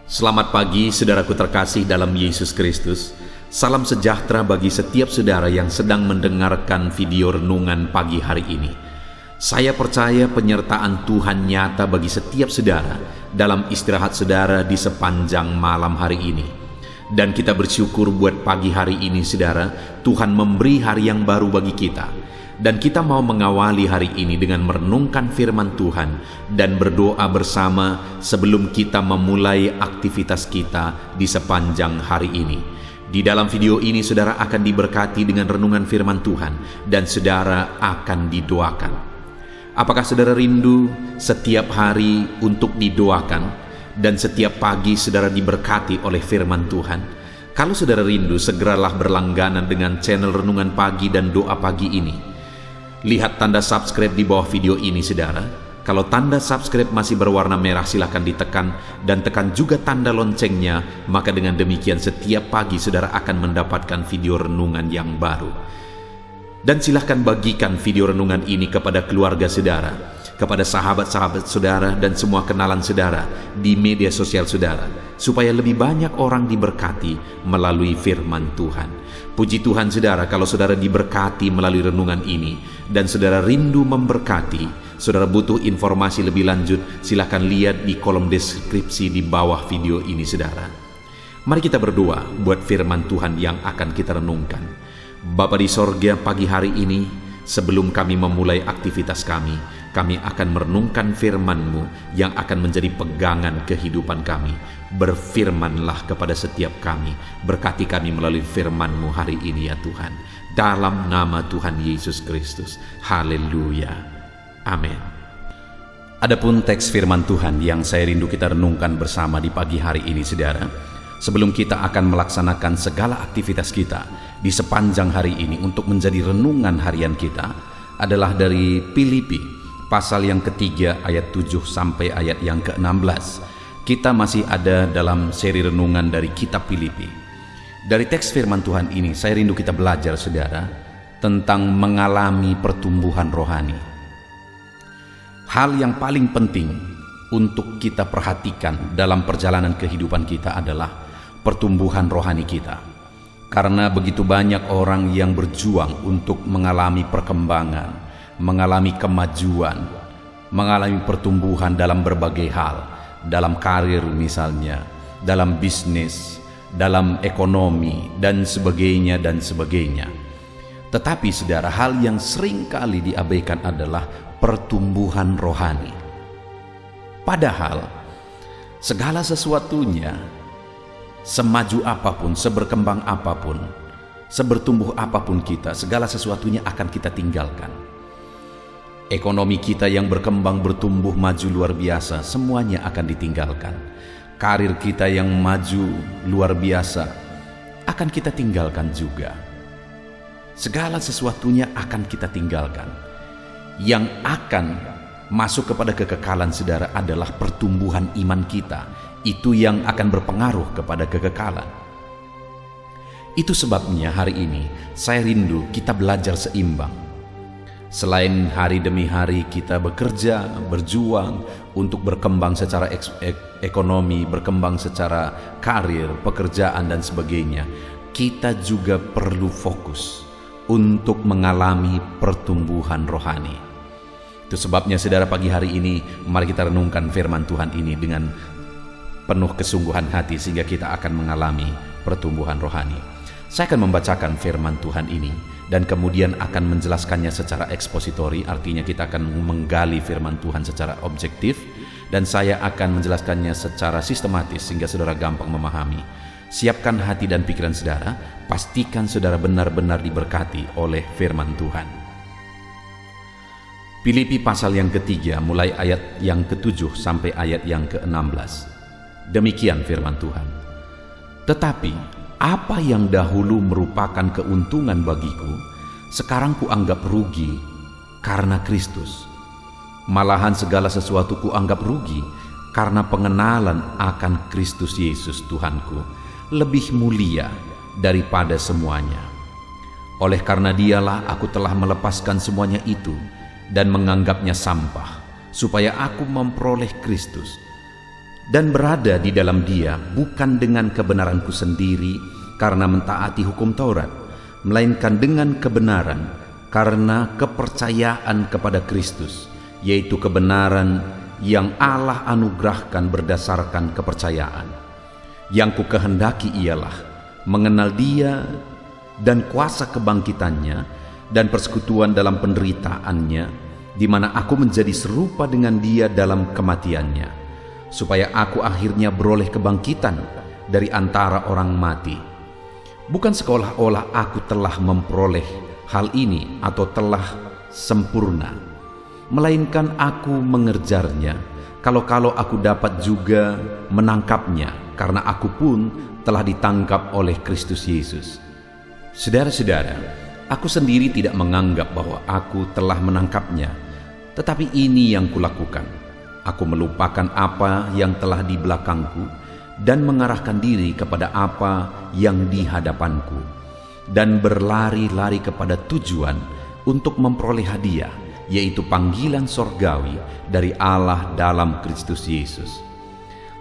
Selamat pagi saudaraku terkasih dalam Yesus Kristus. Salam sejahtera bagi setiap saudara yang sedang mendengarkan video renungan pagi hari ini. Saya percaya penyertaan Tuhan nyata bagi setiap saudara dalam istirahat saudara di sepanjang malam hari ini. Dan kita bersyukur buat pagi hari ini saudara, Tuhan memberi hari yang baru bagi kita. Dan kita mau mengawali hari ini dengan merenungkan firman Tuhan dan berdoa bersama sebelum kita memulai aktivitas kita di sepanjang hari ini. Di dalam video ini saudara akan diberkati dengan renungan firman Tuhan dan saudara akan didoakan. Apakah saudara rindu setiap hari untuk didoakan dan setiap pagi saudara diberkati oleh firman Tuhan? Kalau saudara rindu, segeralah berlangganan dengan channel Renungan Pagi dan Doa Pagi ini. Lihat tanda subscribe di bawah video ini saudara. Kalau tanda subscribe masih berwarna merah silahkan ditekan dan tekan juga tanda loncengnya. Maka dengan demikian setiap pagi saudara akan mendapatkan video renungan yang baru. Dan silahkan bagikan video renungan ini kepada keluarga saudara, kepada sahabat-sahabat saudara dan semua kenalan saudara di media sosial saudara, supaya lebih banyak orang diberkati melalui firman Tuhan. Puji Tuhan saudara, kalau saudara diberkati melalui renungan ini dan saudara rindu memberkati, saudara butuh informasi lebih lanjut, silakan lihat di kolom deskripsi di bawah video ini saudara. Mari kita berdoa buat firman Tuhan yang akan kita renungkan. Bapa di sorga, pagi hari ini sebelum kami memulai aktivitas kami akan merenungkan firman-Mu yang akan menjadi pegangan kehidupan kami. Berfirmanlah kepada setiap kami, berkati kami melalui firman-Mu hari ini ya Tuhan. Dalam nama Tuhan Yesus Kristus. Haleluya. Amin. Adapun teks firman Tuhan yang saya rindu kita renungkan bersama di pagi hari ini saudara, sebelum kita akan melaksanakan segala aktivitas kita di sepanjang hari ini untuk menjadi renungan harian kita, adalah dari Filipi pasal yang ketiga ayat 7 sampai ayat yang ke-16. Kita masih ada dalam seri renungan dari kitab Filipi. Dari teks firman Tuhan ini saya rindu kita belajar saudara tentang mengalami pertumbuhan rohani. Hal yang paling penting untuk kita perhatikan dalam perjalanan kehidupan kita adalah pertumbuhan rohani kita. Karena begitu banyak orang yang berjuang untuk mengalami perkembangan, mengalami kemajuan, mengalami pertumbuhan dalam berbagai hal, dalam karir misalnya, dalam bisnis, dalam ekonomi, dan sebagainya dan sebagainya. Tetapi saudara, hal yang sering kali diabaikan adalah pertumbuhan rohani. Padahal segala sesuatunya, semaju apapun, seberkembang apapun, sebertumbuh apapun kita, segala sesuatunya akan kita tinggalkan. Ekonomi kita yang berkembang, bertumbuh, maju luar biasa, semuanya akan ditinggalkan. Karir kita yang maju luar biasa akan kita tinggalkan juga. Segala sesuatunya akan kita tinggalkan. Yang akan masuk kepada kekekalan saudara adalah pertumbuhan iman kita. Itu yang akan berpengaruh kepada kekekalan. Itu sebabnya hari ini saya rindu kita belajar seimbang. Selain hari demi hari kita bekerja, berjuang untuk berkembang secara ekonomi, berkembang secara karir, pekerjaan dan sebagainya, kita juga perlu fokus untuk mengalami pertumbuhan rohani. Itu sebabnya saudara pagi hari ini mari kita renungkan firman Tuhan ini dengan penuh kesungguhan hati sehingga kita akan mengalami pertumbuhan rohani. Saya akan membacakan firman Tuhan ini dan kemudian akan menjelaskannya secara ekspositori, artinya kita akan menggali firman Tuhan secara objektif, dan saya akan menjelaskannya secara sistematis sehingga saudara gampang memahami. Siapkan hati dan pikiran saudara, pastikan saudara benar-benar diberkati oleh firman Tuhan. Filipi pasal yang ketiga mulai ayat yang ke-7 sampai ayat yang ke-16. Demikian firman Tuhan. Tetapi apa yang dahulu merupakan keuntungan bagiku, sekarang kuanggap rugi karena Kristus. Malahan segala sesuatu kuanggap rugi karena pengenalan akan Kristus Yesus Tuhanku lebih mulia daripada semuanya. Oleh karena Dialah aku telah melepaskan semuanya itu dan menganggapnya sampah, supaya aku memperoleh Kristus dan berada di dalam Dia bukan dengan kebenaranku sendiri karena mentaati hukum Taurat, melainkan dengan kebenaran karena kepercayaan kepada Kristus, yaitu kebenaran yang Allah anugerahkan berdasarkan kepercayaan. Yang ku kehendaki ialah mengenal Dia dan kuasa kebangkitannya dan persekutuan dalam penderitaannya, di mana aku menjadi serupa dengan Dia dalam kematiannya, supaya aku akhirnya beroleh kebangkitan dari antara orang mati. Bukan seolah-olah aku telah memperoleh hal ini atau telah sempurna, melainkan aku mengerjarnya, kalau-kalau aku dapat juga menangkapnya, karena aku pun telah ditangkap oleh Kristus Yesus. Saudara-saudara, aku sendiri tidak menganggap bahwa aku telah menangkapnya, tetapi ini yang kulakukan. Aku melupakan apa yang telah di belakangku dan mengarahkan diri kepada apa yang di hadapanku, dan berlari-lari kepada tujuan untuk memperoleh hadiah, yaitu panggilan sorgawi dari Allah dalam Kristus Yesus.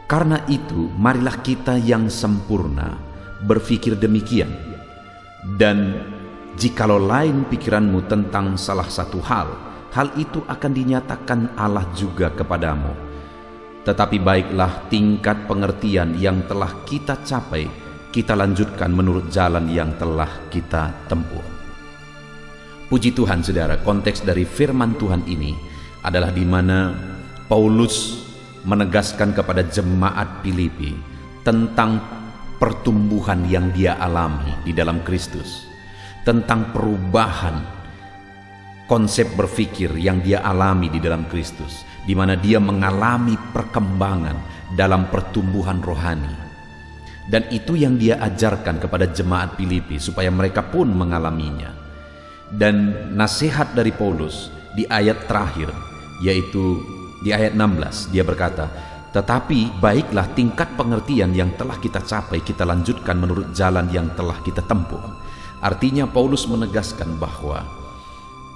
Karena itu, marilah kita yang sempurna berpikir demikian. Dan jikalau lain pikiranmu tentang salah satu hal itu akan dinyatakan Allah juga kepadamu. Tetapi baiklah tingkat pengertian yang telah kita capai, kita lanjutkan menurut jalan yang telah kita tempuh. Puji Tuhan, saudara, konteks dari firman Tuhan ini adalah di mana Paulus menegaskan kepada jemaat Filipi tentang pertumbuhan yang dia alami di dalam Kristus, tentang perubahan konsep berpikir yang dia alami di dalam Kristus, di mana dia mengalami perkembangan dalam pertumbuhan rohani. Dan itu yang dia ajarkan kepada jemaat Filipi supaya mereka pun mengalaminya. Dan nasihat dari Paulus di ayat terakhir, yaitu di ayat 16, dia berkata, "Tetapi baiklah tingkat pengertian yang telah kita capai, kita lanjutkan menurut jalan yang telah kita tempuh." Artinya Paulus menegaskan bahwa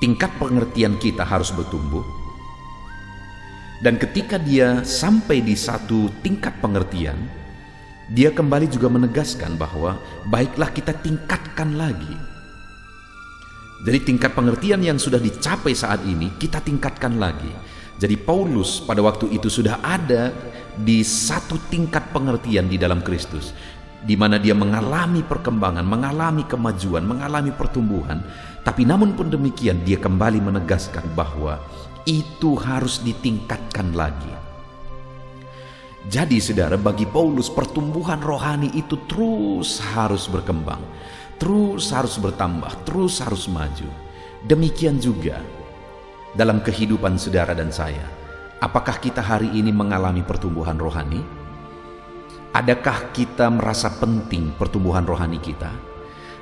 tingkat pengertian kita harus bertumbuh. Dan ketika dia sampai di satu tingkat pengertian, dia kembali juga menegaskan bahwa baiklah kita tingkatkan lagi. Jadi tingkat pengertian yang sudah dicapai saat ini, kita tingkatkan lagi. Jadi Paulus pada waktu itu sudah ada di satu tingkat pengertian di dalam Kristus, di mana dia mengalami perkembangan, mengalami kemajuan, mengalami pertumbuhan. Tapi namun pun demikian, dia kembali menegaskan bahwa itu harus ditingkatkan lagi. Jadi saudara, bagi Paulus pertumbuhan rohani itu terus harus berkembang, terus harus bertambah, terus harus maju. Demikian juga dalam kehidupan saudara dan saya. Apakah kita hari ini mengalami pertumbuhan rohani? Adakah kita merasa penting pertumbuhan rohani kita?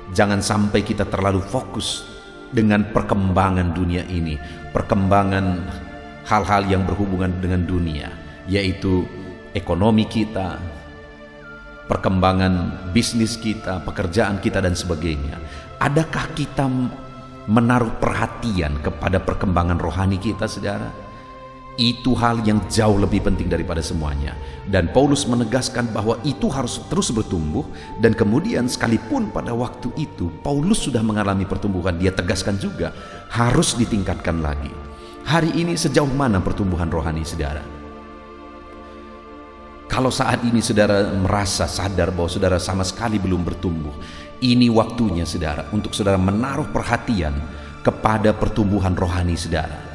Jangan sampai kita terlalu fokus dengan perkembangan dunia ini, perkembangan hal-hal yang berhubungan dengan dunia, yaitu ekonomi kita, perkembangan bisnis kita, pekerjaan kita, dan sebagainya. Adakah kita menaruh perhatian kepada perkembangan rohani kita, saudara? Itu hal yang jauh lebih penting daripada semuanya. Dan Paulus menegaskan bahwa itu harus terus bertumbuh. Dan kemudian sekalipun pada waktu itu Paulus sudah mengalami pertumbuhan, dia tegaskan juga harus ditingkatkan lagi. Hari ini sejauh mana pertumbuhan rohani saudara? Kalau saat ini saudara merasa sadar bahwa saudara sama sekali belum bertumbuh, ini waktunya saudara untuk saudara menaruh perhatian kepada pertumbuhan rohani saudara.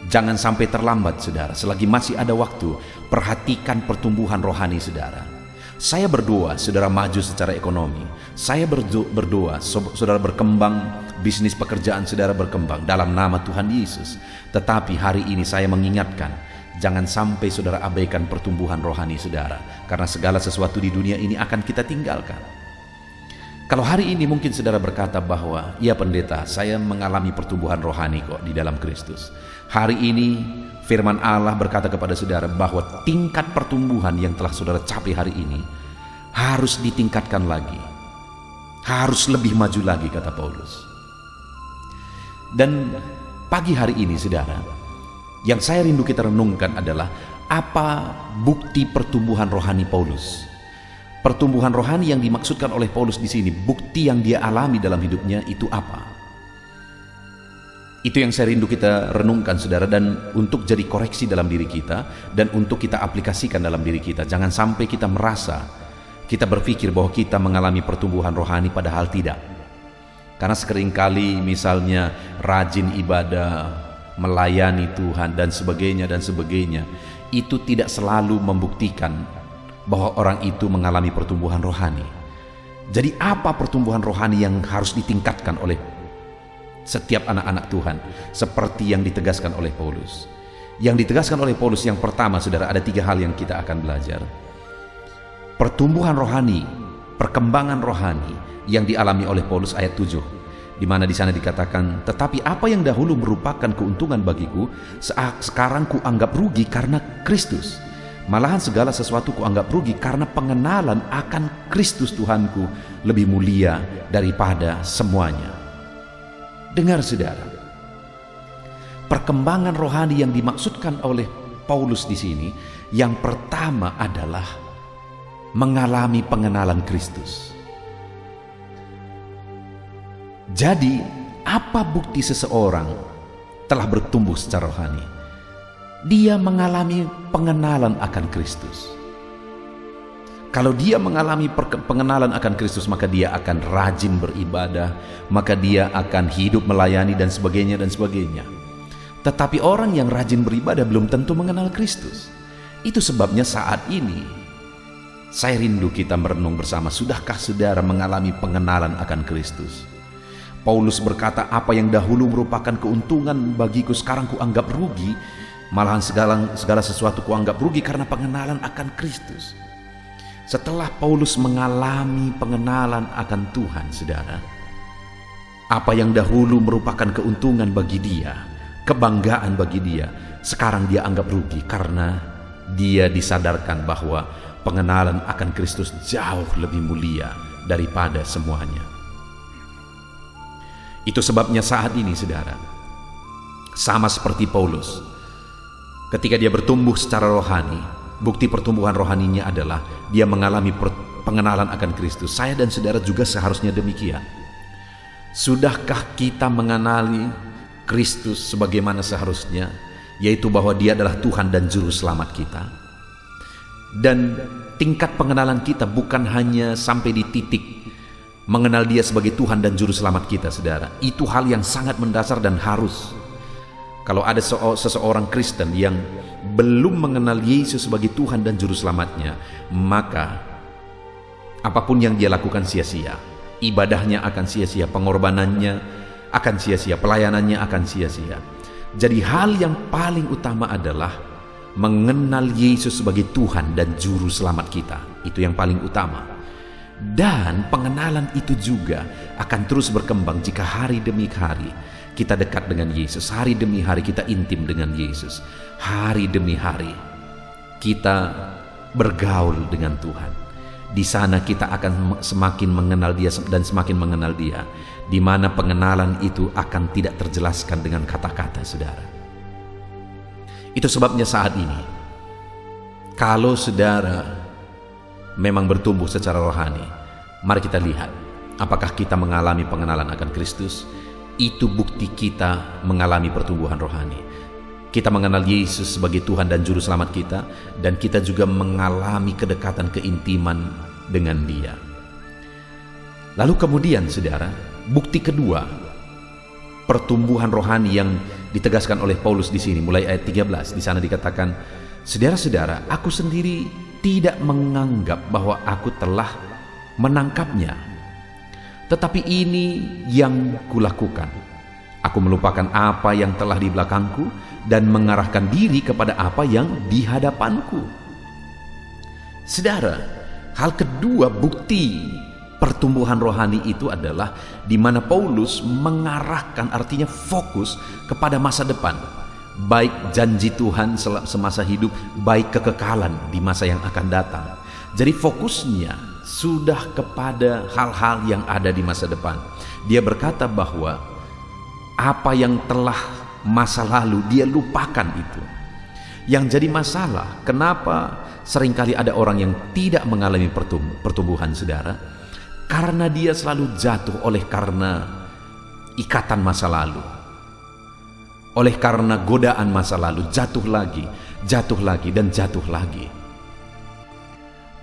Jangan sampai terlambat saudara, selagi masih ada waktu, perhatikan pertumbuhan rohani saudara. Saya berdoa saudara maju secara ekonomi. Saya berdoa saudara berkembang, bisnis pekerjaan saudara berkembang dalam nama Tuhan Yesus. Tetapi hari ini saya mengingatkan, jangan sampai saudara abaikan pertumbuhan rohani saudara, karena segala sesuatu di dunia ini akan kita tinggalkan. Kalau hari ini mungkin saudara berkata bahwa, "Ya pendeta, saya mengalami pertumbuhan rohani kok di dalam Kristus." Hari ini firman Allah berkata kepada saudara bahwa tingkat pertumbuhan yang telah saudara capai hari ini harus ditingkatkan lagi, harus lebih maju lagi, kata Paulus. Dan pagi hari ini saudara, yang saya rindu kita renungkan adalah apa bukti pertumbuhan rohani Paulus? Pertumbuhan rohani yang dimaksudkan oleh Paulus di sini, bukti yang dia alami dalam hidupnya itu apa? Itu yang saya rindu kita renungkan, saudara, dan untuk jadi koreksi dalam diri kita dan untuk kita aplikasikan dalam diri kita. Jangan sampai kita merasa, kita berpikir bahwa kita mengalami pertumbuhan rohani padahal tidak. Karena seringkali misalnya rajin ibadah, melayani Tuhan dan sebagainya, itu tidak selalu membuktikan bahwa orang itu mengalami pertumbuhan rohani. Jadi apa pertumbuhan rohani yang harus ditingkatkan oleh setiap anak-anak Tuhan seperti yang ditegaskan oleh Paulus? Yang ditegaskan oleh Paulus yang pertama, saudara, ada 3 hal yang kita akan belajar. Pertumbuhan rohani, perkembangan rohani yang dialami oleh Paulus ayat 7, di mana di sana dikatakan, tetapi apa yang dahulu merupakan keuntungan bagiku, sekarang kuanggap rugi karena Kristus. Malahan segala sesuatu kuanggap rugi karena pengenalan akan Kristus Tuhanku lebih mulia daripada semuanya. Dengar, saudara, perkembangan rohani yang dimaksudkan oleh Paulus di sini, yang pertama adalah mengalami pengenalan Kristus. Jadi, apa bukti seseorang telah bertumbuh secara rohani? Dia mengalami pengenalan akan Kristus. Kalau dia mengalami pengenalan akan Kristus, maka dia akan rajin beribadah, maka dia akan hidup melayani dan sebagainya. Tetapi orang yang rajin beribadah belum tentu mengenal Kristus. Itu sebabnya saat ini saya rindu kita merenung bersama, sudahkah saudara mengalami pengenalan akan Kristus? Paulus berkata, apa yang dahulu merupakan keuntungan bagiku sekarang kuanggap rugi. Malahan segala sesuatu kuanggap rugi karena pengenalan akan Kristus. Setelah Paulus mengalami pengenalan akan Tuhan, saudara, apa yang dahulu merupakan keuntungan bagi dia, kebanggaan bagi dia, sekarang dia anggap rugi karena dia disadarkan bahwa pengenalan akan Kristus jauh lebih mulia daripada semuanya. Itu sebabnya saat ini, saudara, sama seperti Paulus, ketika dia bertumbuh secara rohani, bukti pertumbuhan rohaninya adalah dia mengalami pengenalan akan Kristus. Saya dan saudara juga seharusnya demikian. Sudahkah kita mengenali Kristus sebagaimana seharusnya, yaitu bahwa dia adalah Tuhan dan Juru Selamat kita? Dan tingkat pengenalan kita bukan hanya sampai di titik mengenal dia sebagai Tuhan dan Juru Selamat kita, saudara. Itu hal yang sangat mendasar dan harus. Kalau ada seseorang Kristen yang belum mengenal Yesus sebagai Tuhan dan Juru Selamatnya, maka apapun yang dia lakukan sia-sia. Ibadahnya akan sia-sia, pengorbanannya akan sia-sia, pelayanannya akan sia-sia. Jadi hal yang paling utama adalah mengenal Yesus sebagai Tuhan dan Juru Selamat kita. Itu yang paling utama. Dan pengenalan itu juga akan terus berkembang jika hari demi hari kita dekat dengan Yesus. Hari demi hari kita intim dengan Yesus. Hari demi hari kita bergaul dengan Tuhan. Di sana kita akan semakin mengenal Dia dan semakin mengenal Dia, di mana pengenalan itu akan tidak terjelaskan dengan kata-kata, saudara. Itu sebabnya saat ini, kalau saudara memang bertumbuh secara rohani, mari kita lihat apakah kita mengalami pengenalan akan Kristus. Itu bukti kita mengalami pertumbuhan rohani. Kita mengenal Yesus sebagai Tuhan dan Juru Selamat kita, dan kita juga mengalami kedekatan keintiman dengan Dia. Lalu kemudian, saudara, bukti kedua pertumbuhan rohani yang ditegaskan oleh Paulus di sini, mulai ayat 13, di sana dikatakan, saudara-saudara, aku sendiri tidak menganggap bahwa aku telah menangkapnya. Tetapi ini yang kulakukan. Aku melupakan apa yang telah di belakangku dan mengarahkan diri kepada apa yang di hadapanku. Saudara, hal kedua bukti pertumbuhan rohani itu adalah di mana Paulus mengarahkan, artinya fokus kepada masa depan. Baik janji Tuhan semasa hidup, baik kekekalan di masa yang akan datang. Jadi fokusnya sudah kepada hal-hal yang ada di masa depan. Dia berkata bahwa apa yang telah masa lalu dia lupakan itu. Yang jadi masalah, kenapa seringkali ada orang yang tidak mengalami pertumbuhan, saudara? Karena dia selalu jatuh oleh karena ikatan masa lalu. Oleh karena godaan masa lalu, jatuh lagi, dan jatuh lagi.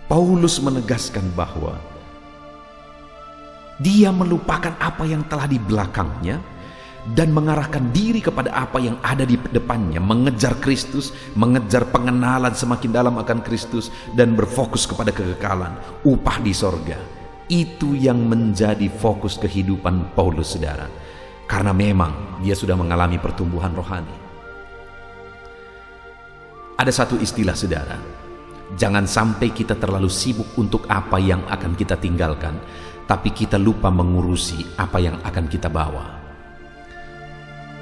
Paulus menegaskan bahwa dia melupakan apa yang telah di belakangnya dan mengarahkan diri kepada apa yang ada di depannya, mengejar Kristus, mengejar pengenalan semakin dalam akan Kristus, dan berfokus kepada kekekalan, upah di sorga. Itu yang menjadi fokus kehidupan Paulus, saudara, karena memang dia sudah mengalami pertumbuhan rohani. Ada satu istilah, saudara, jangan sampai kita terlalu sibuk untuk apa yang akan kita tinggalkan, tapi kita lupa mengurusi apa yang akan kita bawa.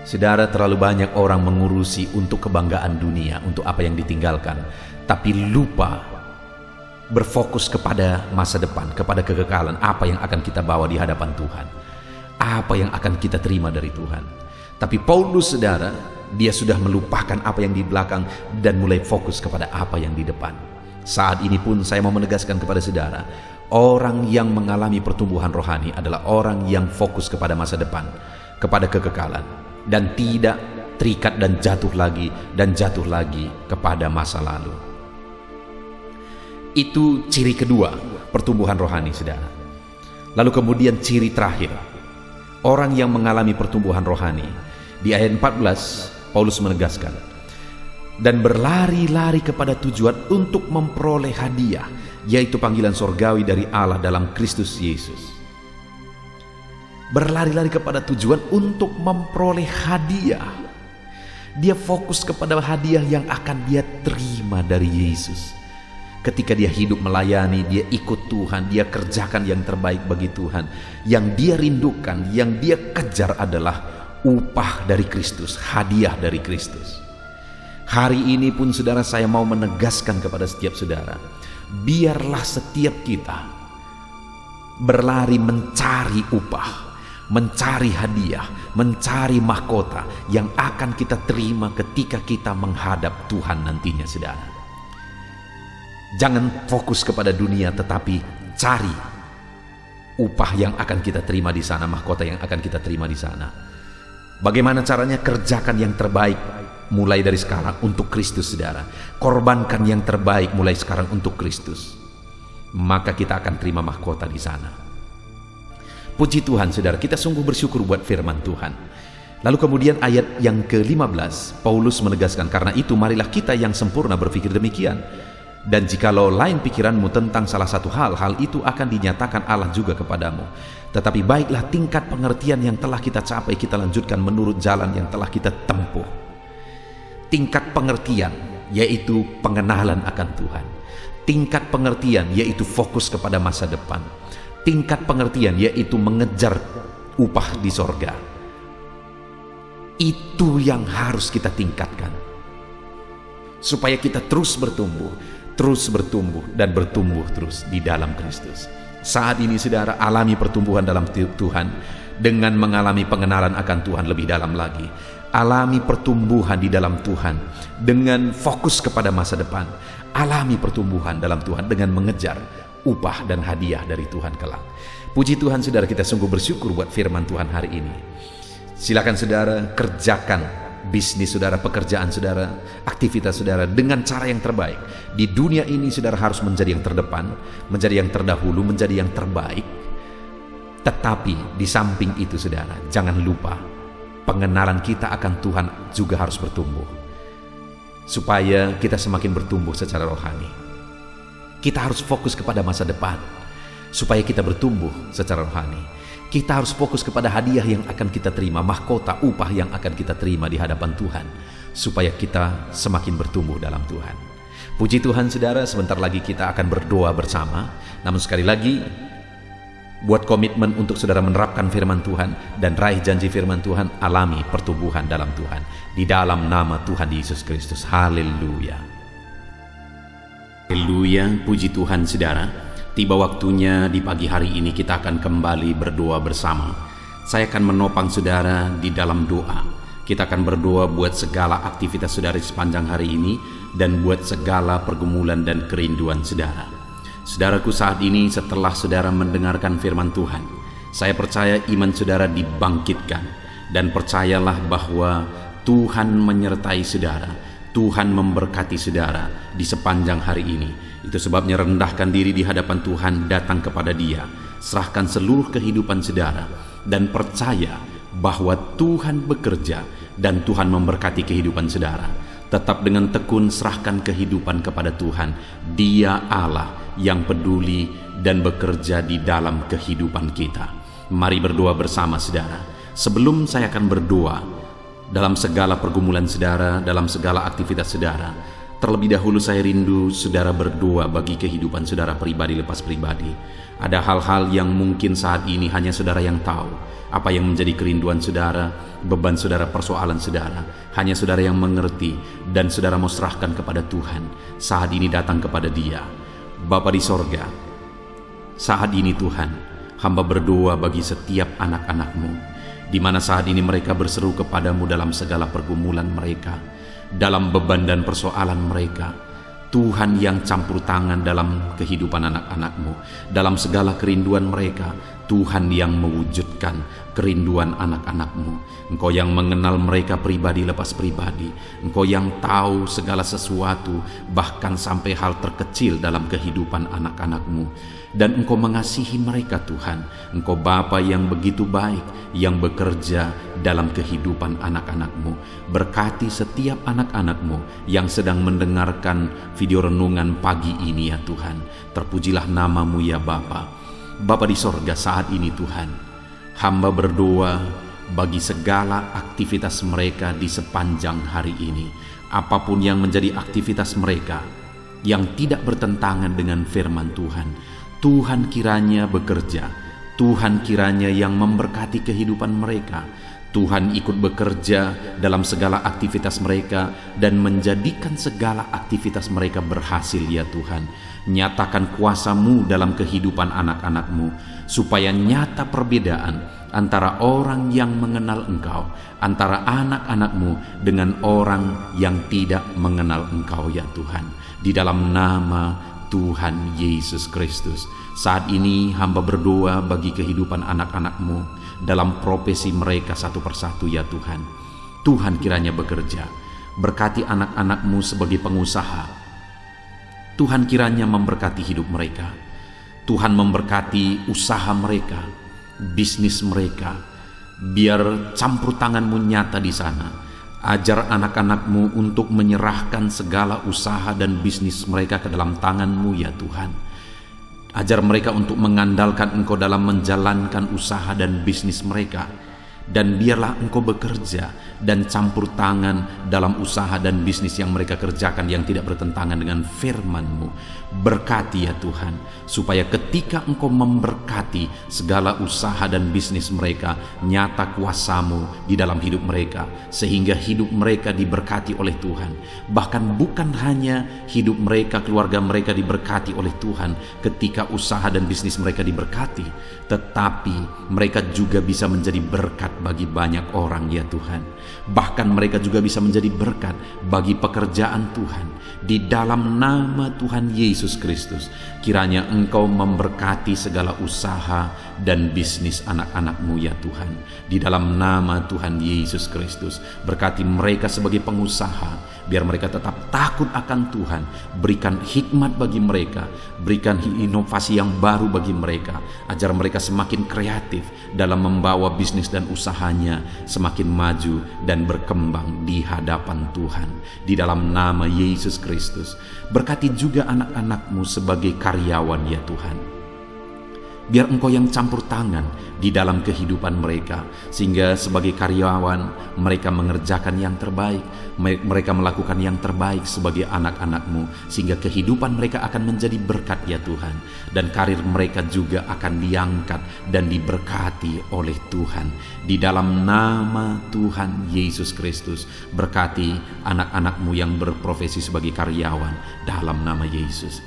Saudara, terlalu banyak orang mengurusi untuk kebanggaan dunia, untuk apa yang ditinggalkan, tapi lupa berfokus kepada masa depan, kepada kekekalan, apa yang akan kita bawa di hadapan Tuhan, apa yang akan kita terima dari Tuhan. Tapi Paulus, saudara, dia sudah melupakan apa yang di belakang dan mulai fokus kepada apa yang di depan. Saat ini pun saya mau menegaskan kepada saudara, orang yang mengalami pertumbuhan rohani adalah orang yang fokus kepada masa depan, kepada kekekalan, dan tidak terikat dan jatuh lagi kepada masa lalu. Itu ciri kedua pertumbuhan rohani, saudara. Lalu kemudian ciri terakhir orang yang mengalami pertumbuhan rohani, di ayat 14 Paulus menegaskan, dan berlari-lari kepada tujuan untuk memperoleh hadiah, yaitu panggilan sorgawi dari Allah dalam Kristus Yesus. Berlari-lari kepada tujuan untuk memperoleh hadiah. Dia fokus kepada hadiah yang akan dia terima dari Yesus. Ketika dia hidup melayani, dia ikut Tuhan, dia kerjakan yang terbaik bagi Tuhan. Yang dia rindukan, yang dia kejar adalah upah dari Kristus, hadiah dari Kristus. Hari ini pun, saudara, saya mau menegaskan kepada setiap saudara, biarlah setiap kita berlari mencari upah, mencari hadiah, mencari mahkota yang akan kita terima ketika kita menghadap Tuhan nantinya, saudara. Jangan fokus kepada dunia, tetapi cari upah yang akan kita terima di sana, mahkota yang akan kita terima di sana. Bagaimana caranya? Kerjakan yang terbaik mulai dari sekarang untuk Kristus, saudara. Korbankan yang terbaik mulai sekarang untuk Kristus. Maka kita akan terima mahkota di sana. Puji Tuhan, saudara, kita sungguh bersyukur buat firman Tuhan. Lalu kemudian ayat yang ke-15, Paulus menegaskan, karena itu marilah kita yang sempurna berpikir demikian. Dan jikalau lain pikiranmu tentang salah satu hal itu akan dinyatakan Allah juga kepadamu. Tetapi baiklah tingkat pengertian yang telah kita capai, kita lanjutkan menurut jalan yang telah kita tempuh. Tingkat pengertian, yaitu pengenalan akan Tuhan. Tingkat pengertian, yaitu fokus kepada masa depan. Tingkat pengertian, yaitu mengejar upah di sorga. Itu yang harus kita tingkatkan, supaya kita terus bertumbuh, dan bertumbuh terus di dalam Kristus. Saat ini, saudara, alami pertumbuhan dalam Tuhan dengan mengalami pengenalan akan Tuhan lebih dalam lagi. Alami pertumbuhan di dalam Tuhan dengan fokus kepada masa depan. Alami pertumbuhan dalam Tuhan dengan mengejar upah dan hadiah dari Tuhan kelak. Puji Tuhan, saudara, kita sungguh bersyukur buat firman Tuhan hari ini. Silakan saudara kerjakan bisnis saudara, pekerjaan saudara, aktivitas saudara dengan cara yang terbaik. Di dunia ini saudara harus menjadi yang terdepan, menjadi yang terdahulu, menjadi yang terbaik. Tetapi di samping itu, saudara, jangan lupa pengenalan kita akan Tuhan juga harus bertumbuh, supaya kita semakin bertumbuh secara rohani. Kita harus fokus kepada masa depan, supaya kita bertumbuh secara rohani. Kita harus fokus kepada hadiah yang akan kita terima, mahkota, upah yang akan kita terima di hadapan Tuhan, supaya kita semakin bertumbuh dalam Tuhan. Puji Tuhan, saudara, sebentar lagi kita akan berdoa bersama. Namun sekali lagi, buat komitmen untuk saudara menerapkan firman Tuhan dan raih janji firman Tuhan, alami pertumbuhan dalam Tuhan. Di dalam nama Tuhan Yesus Kristus. Haleluya. Haleluya, puji Tuhan, saudara. Tiba waktunya di pagi hari ini kita akan kembali berdoa bersama. Saya akan menopang saudara di dalam doa. Kita akan berdoa buat segala aktivitas saudara sepanjang hari ini dan buat segala pergumulan dan kerinduan saudara. Saudaraku, saat ini setelah saudara mendengarkan firman Tuhan, saya percaya iman saudara dibangkitkan, dan percayalah bahwa Tuhan menyertai saudara, Tuhan memberkati saudara di sepanjang hari ini. Itu sebabnya rendahkan diri di hadapan Tuhan, datang kepada Dia, serahkan seluruh kehidupan saudara, dan percaya bahwa Tuhan bekerja dan Tuhan memberkati kehidupan saudara. Tetap dengan tekun serahkan kehidupan kepada Tuhan. Dia Allah yang peduli dan bekerja di dalam kehidupan kita. Mari berdoa bersama saudara. Sebelum saya akan berdoa dalam segala pergumulan saudara, dalam segala aktivitas saudara, terlebih dahulu saya rindu saudara berdoa bagi kehidupan saudara pribadi lepas pribadi. Ada hal-hal yang mungkin saat ini hanya saudara yang tahu. Apa yang menjadi kerinduan saudara, beban saudara, persoalan saudara, hanya saudara yang mengerti, dan saudara mau serahkan kepada Tuhan. Saat ini datang kepada Dia. Bapa di sorga, saat ini Tuhan, hamba berdoa bagi setiap anak-anak-Mu, di mana saat ini mereka berseru kepadamu dalam segala pergumulan mereka, dalam beban dan persoalan mereka. Tuhan yang campur tangan dalam kehidupan anak-anak-Mu, dalam segala kerinduan mereka. Tuhan yang mewujudkan kerinduan anak-anak-Mu. Engkau yang mengenal mereka pribadi lepas pribadi. Engkau yang tahu segala sesuatu, bahkan sampai hal terkecil dalam kehidupan anak-anak-Mu. Dan Engkau mengasihi mereka Tuhan. Engkau Bapa yang begitu baik, yang bekerja dalam kehidupan anak-anak-Mu. Berkati setiap anak-anak-Mu yang sedang mendengarkan video renungan pagi ini ya Tuhan. Terpujilah nama-Mu ya Bapa. Bapa di sorga, saat ini Tuhan, hamba berdoa bagi segala aktivitas mereka di sepanjang hari ini. Apapun yang menjadi aktivitas mereka yang tidak bertentangan dengan firman Tuhan, Tuhan kiranya bekerja. Tuhan kiranya yang memberkati kehidupan mereka. Tuhan ikut bekerja dalam segala aktivitas mereka dan menjadikan segala aktivitas mereka berhasil ya Tuhan. Nyatakan kuasa-Mu dalam kehidupan anak-anak-Mu, supaya nyata perbedaan antara orang yang mengenal Engkau, antara anak-anak-Mu dengan orang yang tidak mengenal Engkau ya Tuhan. Di dalam nama Tuhan Yesus Kristus, saat ini hamba berdoa bagi kehidupan anak-anak-Mu dalam profesi mereka satu persatu ya Tuhan. Tuhan kiranya bekerja, berkati anak-anak-Mu sebagai pengusaha. Tuhan kiranya memberkati hidup mereka. Tuhan memberkati usaha mereka, bisnis mereka. Biar campur tangan-Mu nyata di sana. Ajar anak-anak-Mu untuk menyerahkan segala usaha dan bisnis mereka ke dalam tangan-Mu ya Tuhan. Ajar mereka untuk mengandalkan Engkau dalam menjalankan usaha dan bisnis mereka. Dan biarlah Engkau bekerja dan campur tangan dalam usaha dan bisnis yang mereka kerjakan yang tidak bertentangan dengan firman-Mu. Berkati ya Tuhan, supaya ketika Engkau memberkati segala usaha dan bisnis mereka, nyata kuasa-Mu di dalam hidup mereka, sehingga hidup mereka diberkati oleh Tuhan. Bahkan bukan hanya hidup mereka, keluarga mereka diberkati oleh Tuhan ketika usaha dan bisnis mereka diberkati, tetapi mereka juga bisa menjadi berkat bagi banyak orang ya Tuhan. Bahkan mereka juga bisa menjadi berkat bagi pekerjaan Tuhan. Di dalam nama Tuhan Yesus Kristus, kiranya Engkau memberkati segala usaha dan bisnis anak-anak-Mu ya Tuhan. Di dalam nama Tuhan Yesus Kristus, berkati mereka sebagai pengusaha, biar mereka tetap takut akan Tuhan. Berikan hikmat bagi mereka, berikan inovasi yang baru bagi mereka, ajar mereka semakin kreatif dalam membawa bisnis dan usahanya semakin maju dan berkembang di hadapan Tuhan. Di dalam nama Yesus Kristus, berkati juga anak-anak-Mu sebagai karyawan ya Tuhan. Biar Engkau yang campur tangan di dalam kehidupan mereka, sehingga sebagai karyawan mereka mengerjakan yang terbaik, mereka melakukan yang terbaik sebagai anak-anak-Mu, sehingga kehidupan mereka akan menjadi berkat ya Tuhan, dan karir mereka juga akan diangkat dan diberkati oleh Tuhan. Di dalam nama Tuhan Yesus Kristus, berkati anak-anak-Mu yang berprofesi sebagai karyawan dalam nama Yesus.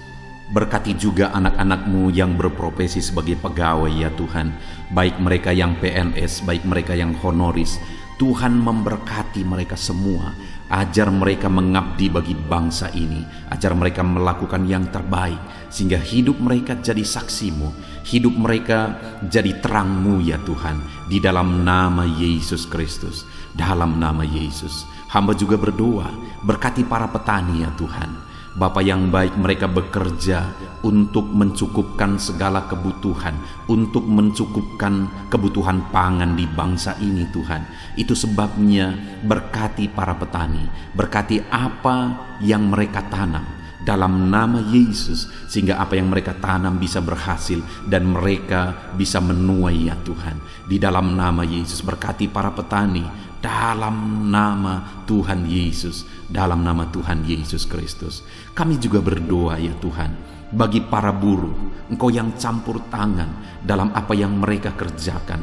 Berkati juga anak-anak-Mu yang berprofesi sebagai pegawai ya Tuhan, baik mereka yang PNS, baik mereka yang honoris. Tuhan memberkati mereka semua. Ajar mereka mengabdi bagi bangsa ini. Ajar mereka melakukan yang terbaik, sehingga hidup mereka jadi saksi-Mu, hidup mereka jadi terang-Mu ya Tuhan. Di dalam nama Yesus Kristus, dalam nama Yesus, hamba juga berdoa, berkati para petani ya Tuhan. Bapa yang baik, mereka bekerja untuk mencukupkan segala kebutuhan, untuk mencukupkan kebutuhan pangan di bangsa ini Tuhan. Itu sebabnya berkati para petani, berkati apa yang mereka tanam dalam nama Yesus, sehingga apa yang mereka tanam bisa berhasil dan mereka bisa menuai ya Tuhan. Di dalam nama Yesus, berkati para petani dalam nama Tuhan Yesus, dalam nama Tuhan Yesus Kristus. Kami juga berdoa ya Tuhan, bagi para buruh, Engkau yang campur tangan dalam apa yang mereka kerjakan.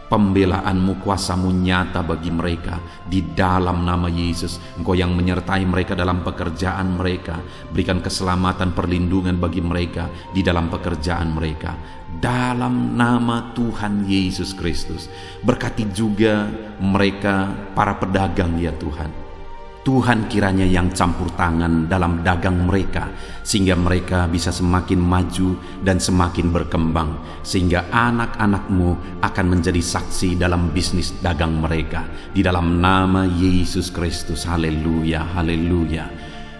Pembelaanmu, kuasamu nyata bagi mereka di dalam nama Yesus. Engkau yang menyertai mereka dalam pekerjaan mereka. Berikan keselamatan, perlindungan bagi mereka di dalam pekerjaan mereka, dalam nama Tuhan Yesus Kristus. Berkati juga mereka, para pedagang ya Tuhan. Tuhan kiranya yang campur tangan dalam dagang mereka, sehingga mereka bisa semakin maju dan semakin berkembang, sehingga anak-anak-Mu akan menjadi saksi dalam bisnis dagang mereka. Di dalam nama Yesus Kristus, haleluya, haleluya.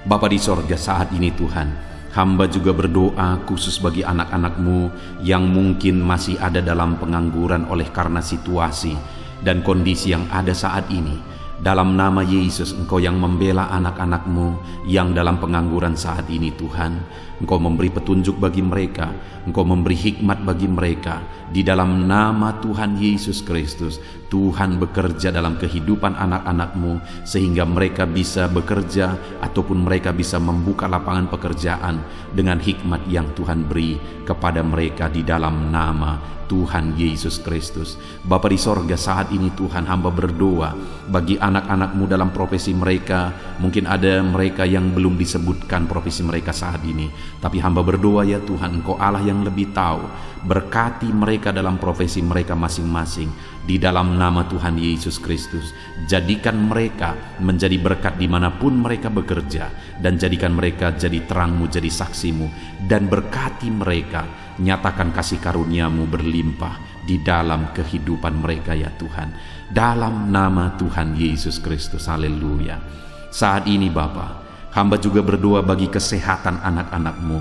Bapa di sorga, saat ini Tuhan, hamba juga berdoa khusus bagi anak-anak-Mu yang mungkin masih ada dalam pengangguran oleh karena situasi dan kondisi yang ada saat ini. Dalam nama Yesus, Engkau yang membela anak-anak-Mu yang dalam pengangguran saat ini Tuhan. Engkau memberi petunjuk bagi mereka, Engkau memberi hikmat bagi mereka. Di dalam nama Tuhan Yesus Kristus, Tuhan bekerja dalam kehidupan anak-anak-Mu, sehingga mereka bisa bekerja ataupun mereka bisa membuka lapangan pekerjaan dengan hikmat yang Tuhan beri kepada mereka di dalam nama Tuhan Yesus Kristus. Bapa di sorga, saat ini Tuhan, hamba berdoa bagi anak-anak-Mu dalam profesi mereka. Mungkin ada mereka yang belum disebutkan profesi mereka saat ini, tapi hamba berdoa ya Tuhan, Engkau Allah yang lebih tahu. Berkati mereka dalam profesi mereka masing-masing di dalam nama Tuhan Yesus Kristus. Jadikan mereka menjadi berkat dimanapun mereka bekerja, dan jadikan mereka jadi terang-Mu, jadi saksi-Mu, dan berkati mereka. Nyatakan kasih karunia-Mu berlimpah di dalam kehidupan mereka ya Tuhan, dalam nama Tuhan Yesus Kristus, haleluya. Saat ini Bapa, hamba juga berdoa bagi kesehatan anak-anak-Mu,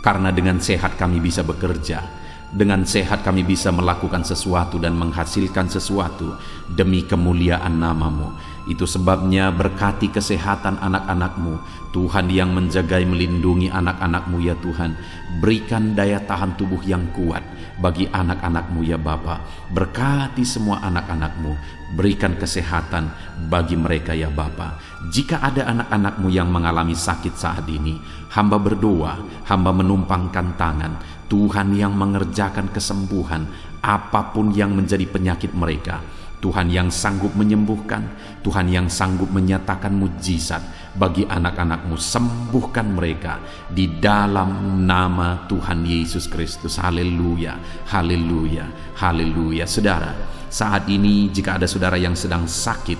karena dengan sehat kami bisa bekerja, dengan sehat kami bisa melakukan sesuatu dan menghasilkan sesuatu demi kemuliaan nama-Mu. Itu sebabnya berkati kesehatan anak-anak-Mu, Tuhan yang menjagai melindungi anak-anak-Mu ya Tuhan. Berikan daya tahan tubuh yang kuat bagi anak-anak-Mu ya Bapa. Berkati semua anak-anak-Mu, berikan kesehatan bagi mereka ya Bapa. Jika ada anak-anak-Mu yang mengalami sakit saat ini, hamba berdoa, hamba menumpangkan tangan, Tuhan yang mengerjakan kesembuhan apapun yang menjadi penyakit mereka. Tuhan yang sanggup menyembuhkan, Tuhan yang sanggup menyatakan mujizat bagi anak-anak-Mu. Sembuhkan mereka di dalam nama Tuhan Yesus Kristus. Haleluya, haleluya, haleluya. Saudara, saat ini jika ada saudara yang sedang sakit,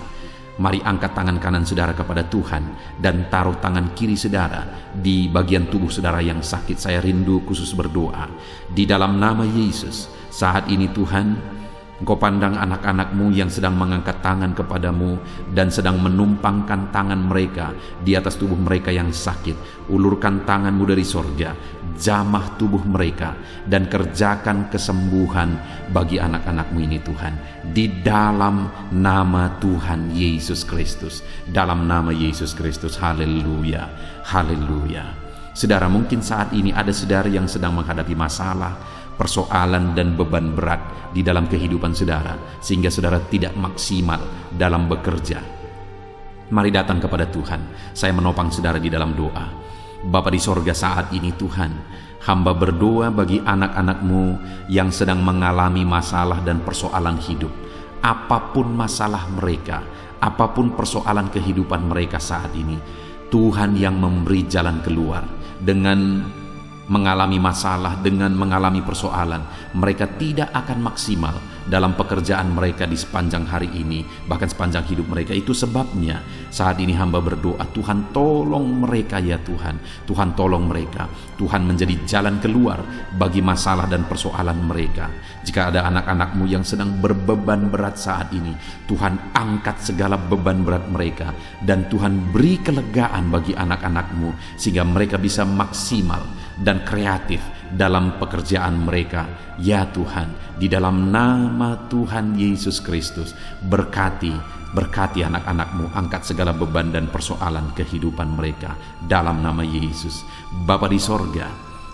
mari angkat tangan kanan saudara kepada Tuhan dan taruh tangan kiri saudara di bagian tubuh saudara yang sakit. Saya rindu khusus berdoa di dalam nama Yesus. Saat ini Tuhan, Engkau pandang anak-anak-Mu yang sedang mengangkat tangan kepadamu dan sedang menumpangkan tangan mereka di atas tubuh mereka yang sakit. Ulurkan tangan-Mu dari sorga, jamah tubuh mereka, dan kerjakan kesembuhan bagi anak-anak-Mu ini Tuhan. Di dalam nama Tuhan Yesus Kristus, dalam nama Yesus Kristus, haleluya, haleluya. Saudara, mungkin saat ini ada saudara yang sedang menghadapi masalah, persoalan dan beban berat di dalam kehidupan saudara, sehingga saudara tidak maksimal dalam bekerja. Mari datang kepada Tuhan. Saya menopang saudara di dalam doa. Bapa di sorga, saat ini Tuhan, hamba berdoa bagi anak-anak-Mu yang sedang mengalami masalah dan persoalan hidup. Apapun masalah mereka, apapun persoalan kehidupan mereka saat ini, Tuhan yang memberi jalan keluar. Dengan mengalami masalah, dengan mengalami persoalan, mereka tidak akan maksimal dalam pekerjaan mereka di sepanjang hari ini, bahkan sepanjang hidup mereka. Itu sebabnya saat ini hamba berdoa, Tuhan tolong mereka ya Tuhan. Tuhan tolong mereka. Tuhan menjadi jalan keluar bagi masalah dan persoalan mereka. Jika ada anak-anak-Mu yang sedang berbeban berat saat ini, Tuhan angkat segala beban berat mereka, dan Tuhan beri kelegaan bagi anak-anak-Mu sehingga mereka bisa maksimal dan kreatif dalam pekerjaan mereka. Ya Tuhan, di dalam nama Tuhan Yesus Kristus, berkati anak-anak-Mu, angkat segala beban dan persoalan kehidupan mereka dalam nama Yesus. Bapa di sorga,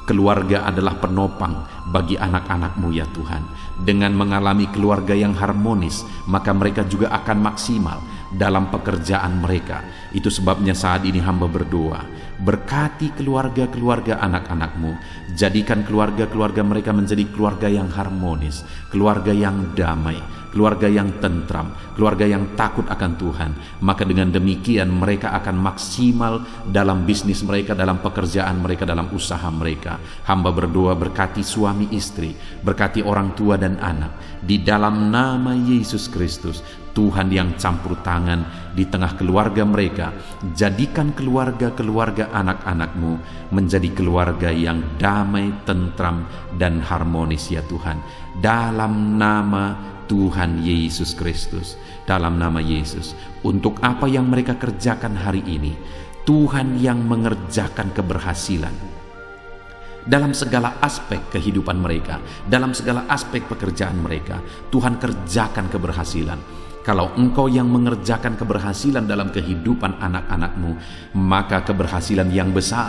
keluarga adalah penopang bagi anak-anak-Mu ya Tuhan. Dengan mengalami keluarga yang harmonis, maka mereka juga akan maksimal dalam pekerjaan mereka. Itu sebabnya saat ini hamba berdoa, berkati keluarga-keluarga anak-anak-Mu. Jadikan keluarga-keluarga mereka menjadi keluarga yang harmonis, keluarga yang damai, keluarga yang tentram, keluarga yang takut akan Tuhan. Maka dengan demikian mereka akan maksimal dalam bisnis mereka, dalam pekerjaan mereka, dalam usaha mereka. Hamba berdoa, berkati suami istri, berkati orang tua dan anak. Di dalam nama Yesus Kristus, Tuhan yang campur tangan di tengah keluarga mereka. Jadikan keluarga-keluarga anak-anak-Mu menjadi keluarga yang damai, tentram, dan harmonis ya Tuhan. Dalam nama Tuhan Yesus Kristus, dalam nama Yesus. Untuk apa yang mereka kerjakan hari ini, Tuhan yang mengerjakan keberhasilan dalam segala aspek kehidupan mereka, dalam segala aspek pekerjaan mereka. Tuhan kerjakan keberhasilan. Kalau Engkau yang mengerjakan keberhasilan dalam kehidupan anak-anak-Mu, maka keberhasilan yang besar,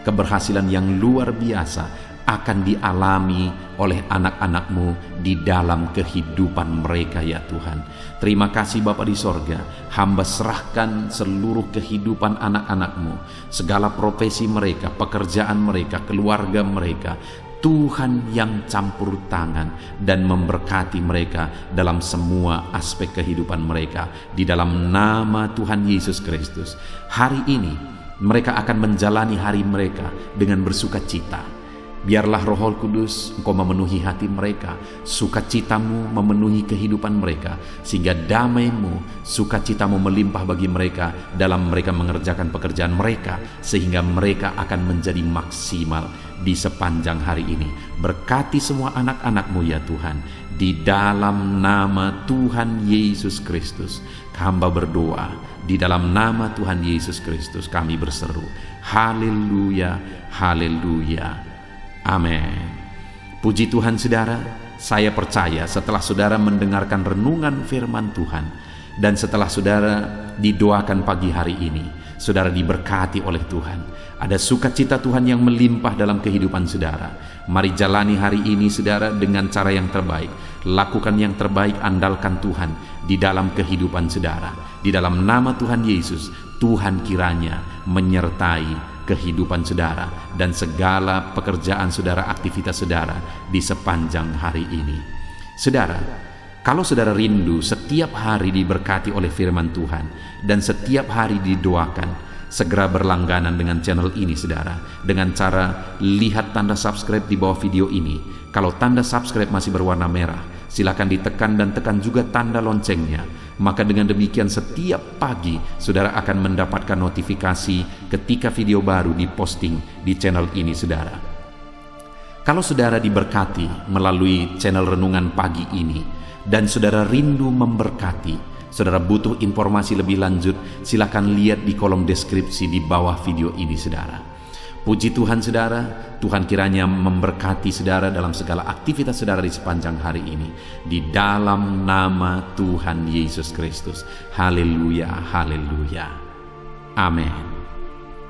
keberhasilan yang luar biasa akan dialami oleh anak-anak-Mu di dalam kehidupan mereka ya Tuhan. Terima kasih Bapa di sorga. Hamba serahkan seluruh kehidupan anak-anak-Mu, segala profesi mereka, pekerjaan mereka, keluarga mereka. Tuhan yang campur tangan dan memberkati mereka dalam semua aspek kehidupan mereka. Di dalam nama Tuhan Yesus Kristus, hari ini mereka akan menjalani hari mereka dengan bersuka cita. Biarlah Roh Kudus Engkau memenuhi hati mereka, sukacitamu memenuhi kehidupan mereka, sehingga damai-Mu, sukacitamu melimpah bagi mereka dalam mereka mengerjakan pekerjaan mereka, sehingga mereka akan menjadi maksimal di sepanjang hari ini. Berkati semua anak-anak-Mu ya Tuhan, di dalam nama Tuhan Yesus Kristus hamba berdoa. Di dalam nama Tuhan Yesus Kristus kami berseru, haleluya, haleluya. Amin. Puji Tuhan saudara, saya percaya setelah saudara mendengarkan renungan firman Tuhan dan setelah saudara didoakan pagi hari ini, saudara diberkati oleh Tuhan. Ada sukacita Tuhan yang melimpah dalam kehidupan saudara. Mari jalani hari ini saudara dengan cara yang terbaik. Lakukan yang terbaik, andalkan Tuhan di dalam kehidupan saudara. Di dalam nama Tuhan Yesus, Tuhan kiranya menyertai kehidupan saudara dan segala pekerjaan saudara, aktivitas saudara di sepanjang hari ini. Saudara, kalau saudara rindu setiap hari diberkati oleh firman Tuhan dan setiap hari didoakan, segera berlangganan dengan channel ini saudara, dengan cara lihat tanda subscribe di bawah video ini. Kalau tanda subscribe masih berwarna merah, silakan ditekan dan tekan juga tanda loncengnya. Maka dengan demikian setiap pagi saudara akan mendapatkan notifikasi ketika video baru diposting di channel ini saudara. Kalau saudara diberkati melalui channel renungan pagi ini dan saudara rindu memberkati, saudara butuh informasi lebih lanjut, silakan lihat di kolom deskripsi di bawah video ini saudara. Puji Tuhan saudara, Tuhan kiranya memberkati saudara dalam segala aktivitas saudara di sepanjang hari ini. Di dalam nama Tuhan Yesus Kristus. Haleluya, haleluya. Amin.